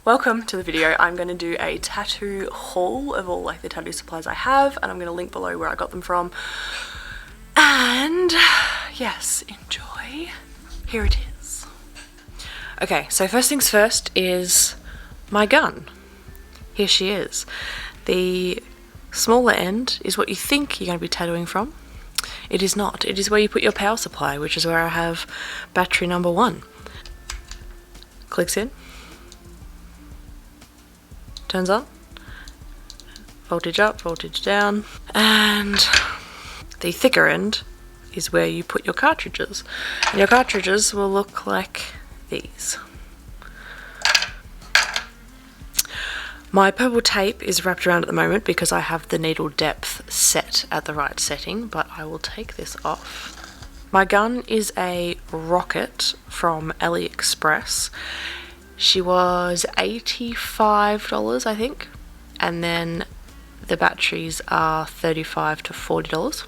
Welcome to the video. I'm going to do a tattoo haul of all like the tattoo supplies I have, and I'm going to link below where I got them from. And yes, enjoy. Here it is. Okay, so first things first is my gun. Here she is. The smaller end is what you think you're going to be tattooing from. It is not. It is where you put your power supply, which is where I have battery number 1. Clicks in. Turns on. Voltage up, voltage down. And the thicker end is where you put your cartridges. And your cartridges will look like these. My purple tape is wrapped around at the moment because I have the needle depth set at the right setting, but I will take this off. My gun is a Rocket from AliExpress. She was $85, I think, and then the batteries are $35 to $40.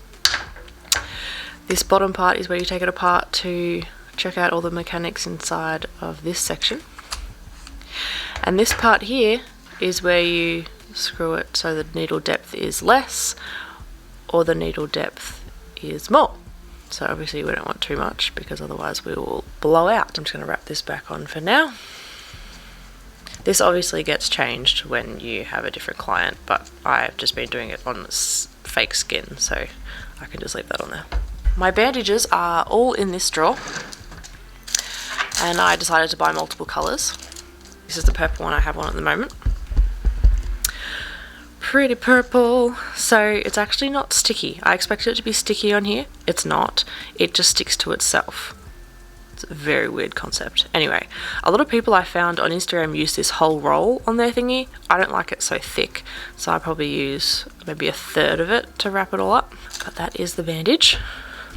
This bottom part is where you take it apart to check out all the mechanics inside of this section. And this part here is where you screw it so the needle depth is less or the needle depth is more. So obviously we don't want too much because otherwise we will blow out. I'm just going to wrap this back on for now. This obviously gets changed when you have a different client, but I've just been doing it on fake skin, so I can just leave that on there. My bandages are all in this drawer, and I decided to buy multiple colours. This is the purple one I have on at the moment. Pretty purple. So it's actually not sticky. I expected it to be sticky on here. It's not. It just sticks to itself. It's a very weird concept. Anyway, a lot of people I found on Instagram use this whole roll on their thingy. I don't like it so thick, so I probably use maybe a third of it to wrap it all up. But that is the bandage.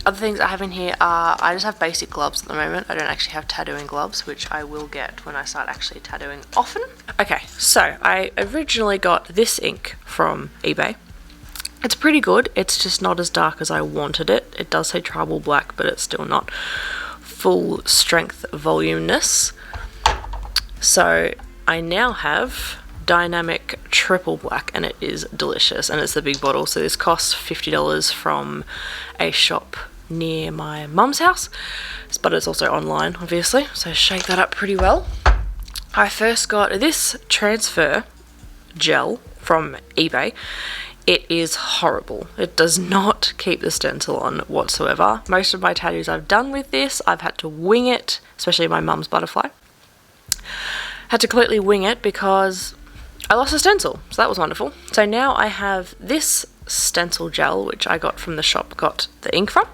Other things I have in here are, I just have basic gloves at the moment. I don't actually have tattooing gloves, which I will get when I start actually tattooing often. Okay, so I originally got this ink from eBay. It's pretty good. It's just not as dark as I wanted it. It does say tribal black, but it's still not full strength voluminous. So I now have dynamic triple black, and it is delicious, and it's the big bottle. So this costs $50 from a shop near my mum's house, but it's also online obviously, so shake that up pretty well. I first got this transfer gel from eBay. It is horrible. It does not keep the stencil on whatsoever. Most of my tattoos I've done with this, I've had to wing it, especially my mum's butterfly. Had to completely wing it because I lost a stencil, so that was wonderful. So now I have this stencil gel, which I got from the shop, got the ink from,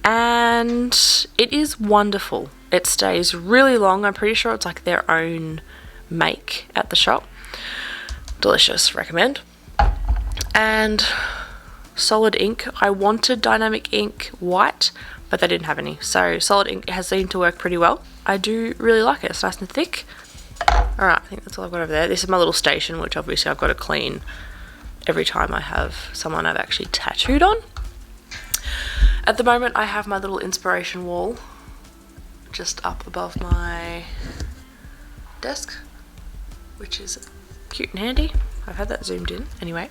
and it is wonderful. It stays really long. I'm pretty sure it's like their own make at the shop. Delicious, recommend. And solid ink. I wanted dynamic ink white, but they didn't have any. So solid ink has seemed to work pretty well. I do really like it. It's nice and thick. Alright, I think that's all I've got over there. This is my little station, which obviously I've got to clean every time I have someone I've actually tattooed on. At the moment I have my little inspiration wall just up above my desk, which is cute and handy. I've had that zoomed in anyway.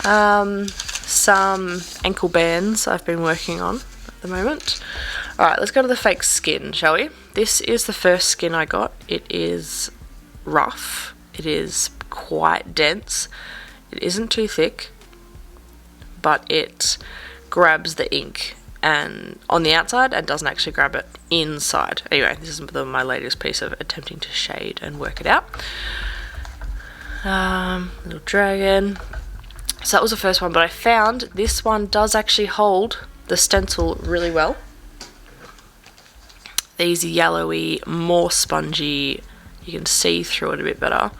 Some ankle bands I've been working on at the moment. Alright, let's go to the fake skin, shall we? This is the first skin I got. It is rough. It is quite dense. It isn't too thick, but it grabs the ink and on the outside and doesn't actually grab it inside. Anyway, this is my latest piece of attempting to shade and work it out. Little dragon. So that was the first one, but I found this one does actually hold the stencil really well. These yellowy, more spongy, you can see through it a bit better.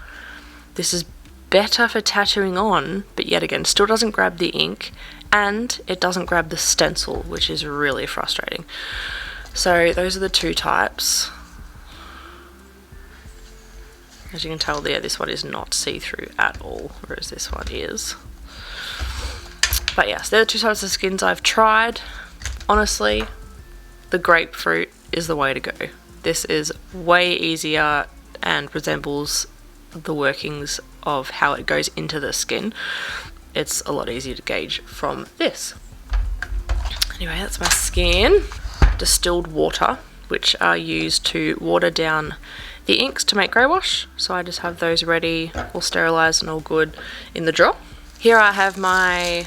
This is better for tattooing on, but yet again still doesn't grab the ink, and it doesn't grab the stencil, which is really frustrating. So those are the two types. As you can tell there, this one is not see-through at all, whereas this one is. But yes, they're the two types of skins I've tried. Honestly, the grapefruit is the way to go. This is way easier and resembles the workings of how it goes into the skin, it's a lot easier to gauge from this. Anyway, that's my skin. Distilled water, which are used to water down the inks to make grey wash. So I just have those ready, all sterilised and all good in the drawer. Here I have my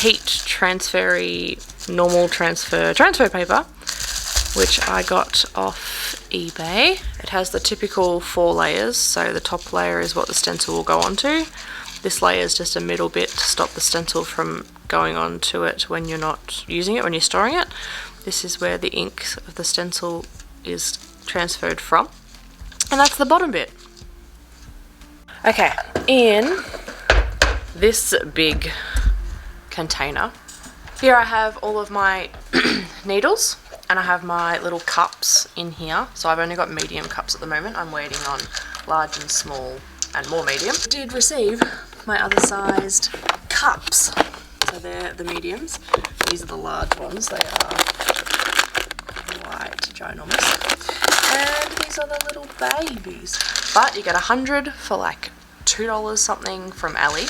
heat transfery normal transfer paper, which I got off eBay. It has the typical 4 layers, so the top layer is what the stencil will go onto. This layer is just a middle bit to stop the stencil from going onto it when you're not using it, when you're storing it. This is where the ink of the stencil is transferred from. And that's the bottom bit. Okay, in this big container, here I have all of my needles, and I have my little cups in here. So I've only got medium cups at the moment. I'm waiting on large and small and more medium. I did receive my other sized cups. So they're the mediums. These are the large ones. They are quite ginormous. And these are the little babies. But you get 100 for like $2 something from Ali.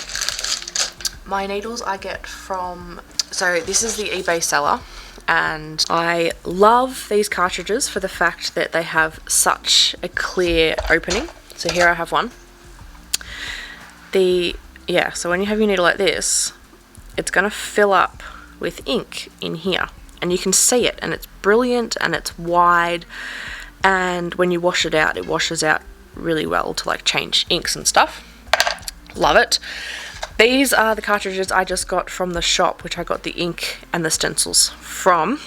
My needles I get from, so this is the eBay seller, and I love these cartridges for the fact that they have such a clear opening. So here I have one. So when you have your needle like this, it's going to fill up with ink in here, and you can see it, and it's brilliant and it's wide, and when you wash it out, it washes out really well to like change inks and stuff. Love it. These are the cartridges I just got from the shop, which I got the ink and the stencils from.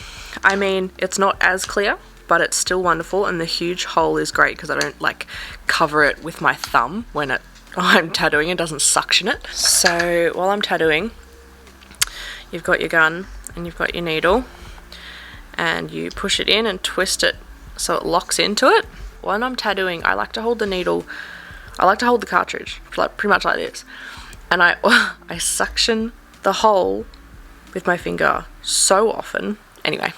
I mean, it's not as clear, but it's still wonderful, and the huge hole is great because I don't like cover it with my thumb when I'm tattooing. It doesn't suction it. So while I'm tattooing, you've got your gun and you've got your needle, and you push it in and twist it so it locks into it. When I'm tattooing, I like to hold the needle, I like to hold the cartridge like pretty much like this, and I suction the hole with my finger so often. Anyway,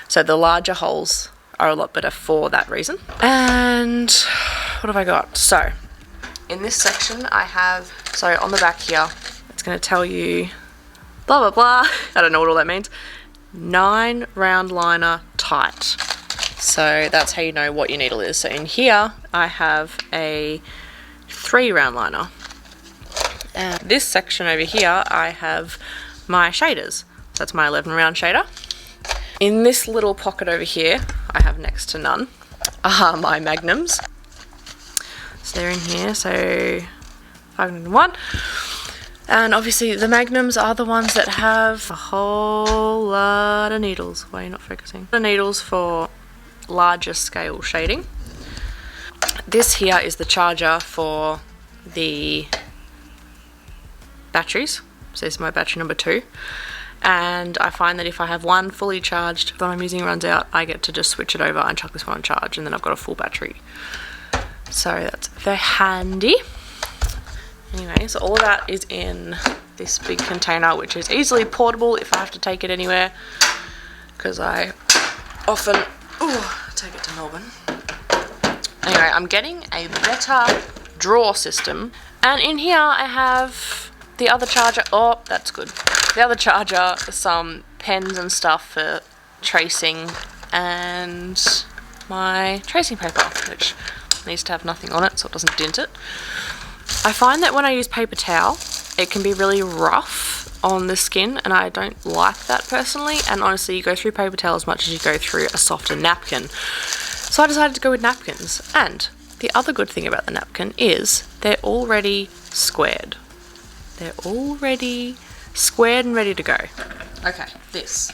so the larger holes are a lot better for that reason. And what have I got? So in this section I have, so on the back here, it's going to tell you blah blah blah, I don't know what all that means. 9 round liner tight. So that's how you know what your needle is. So in here I have a 3 round liner. And this section over here I have my shaders. That's my 11 round shader. In this little pocket over here I have next to none are my magnums. So they're in here, so 501. And obviously the magnums are the ones that have a whole lot of needles. Why are you not focusing? The needles for larger scale shading. This here is the charger for the batteries. So this is my battery number 2. And I find that if I have one fully charged that I'm using runs out, I get to just switch it over and chuck this one on charge, and then I've got a full battery. So that's very handy. Anyway, so all of that is in this big container, which is easily portable if I have to take it anywhere, because I often take it to Melbourne. Anyway, I'm getting a better drawer system, and in here I have the other charger. Oh, that's good. The other charger, some pens and stuff for tracing, and my tracing paper, which needs to have nothing on it so it doesn't dent it. I find that when I use paper towel, it can be really rough on the skin, and I don't like that personally. And honestly, you go through paper towel as much as you go through a softer napkin. So I decided to go with napkins. And the other good thing about the napkin is they're already squared. They're already squared and ready to go. Okay, this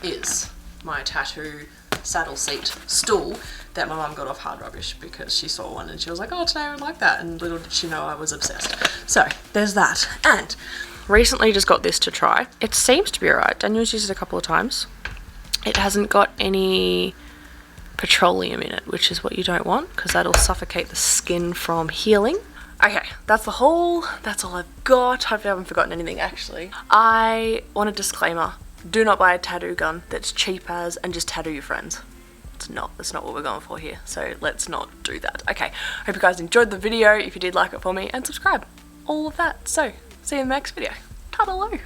is my tattoo saddle seat stool that my mum got off Hard Rubbish because she saw one and she was like, oh, today I would like that, and little did she know I was obsessed. So there's that. And recently just got this to try. It seems to be alright. Daniel's used it a couple of times. It hasn't got any petroleum in it, which is what you don't want, because that'll suffocate the skin from healing. Okay, that's all I've got. Hopefully I haven't forgotten anything actually. I want a disclaimer. Do not buy a tattoo gun that's cheap as and just tattoo your friends. That's not what we're going for here. So let's not do that. Okay, hope you guys enjoyed the video. If you did, like it for me and subscribe. All of that. So see you in the next video. Ta-da-loo.